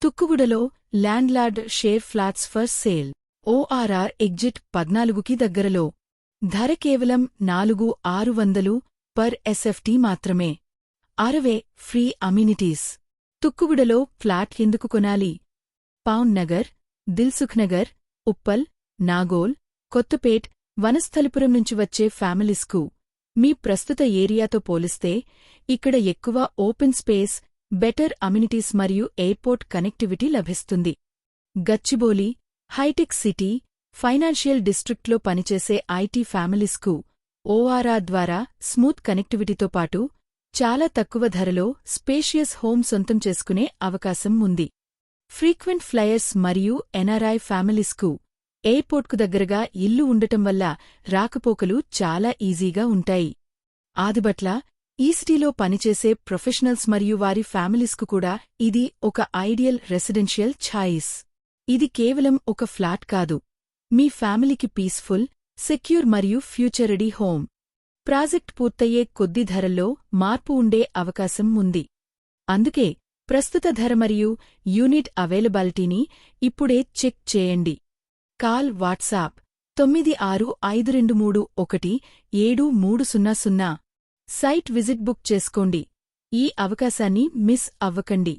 తుక్కుగూడలో landlord share flats for sale. ORR exit 14కి దగ్గరలో. ధర కేవలం 4,600 పర్ ఎస్ఎఫ్టీ మాత్రమే. 60 ఫ్రీ అమ్యూనిటీస్. తుక్కుగూడలో ఫ్లాట్ ఎందుకు కొనాలి? పవన్ నగర్, దిల్సుఖ్ నగర్, ఉప్పల్, నాగోల్, కొత్తపేట్, వనస్థలిపురం నుంచి వచ్చే ఫ్యామిలీస్కు మీ ప్రస్తుత ఏరియాతో పోలిస్తే ఇక్కడ ఎక్కువ ఓపెన్ స్పేస్, బెటర్ అమ్యూనిటీస్ మరియు ఎయిర్పోర్ట్ కనెక్టివిటీ లభిస్తుంది. గచ్చిబౌలి, హైటెక్ సిటీ, ఫైనాన్షియల్ డిస్ట్రిక్ట్లో పనిచేసే ఐటీ ఫ్యామిలీస్కు ఓఆర్ఆర్ ద్వారా స్మూత్ కనెక్టివిటీతో పాటు చాలా తక్కువ ధరలో స్పేషియస్ హోమ్ సొంతం చేసుకునే అవకాశం ఉంది. ఫ్రీక్వెంట్ ఫ్లయర్స్ మరియు ఎన్ఆర్ఐ ఫ్యామిలీస్కు ఎయిర్పోర్ట్కు దగ్గరగా ఇల్లు ఉండటం వల్ల రాకపోకలు చాలా ఈజీగా ఉంటాయి. ఆదిబట్ల, ఈస్టీలో పనిచేసే ప్రొఫెషనల్స్ మరియు వారి ఫ్యామిలీస్కు కూడా ఇది ఒక ఐడియల్ రెసిడెన్షియల్ ఛాయిస్. ఇది కేవలం ఒక ఫ్లాట్ కాదు, మీ ఫ్యామిలీకి పీస్ఫుల్, సెక్యూర్ మరియు ఫ్యూచర్ రెడీ హోమ్. ప్రాజెక్ట్ పూర్తయ్యే కొద్ది ధరల్లో మార్పు ఉండే అవకాశం ఉంది. అందుకే ప్రస్తుత ధర మరియు యూనిట్ అవైలబిలిటీని ఇప్పుడే చెక్ చేయండి. Call WhatsApp 9652317300. Site visit book చేసుకోండి. ఈ అవకాశాన్ని మిస్ అవ్వకండి.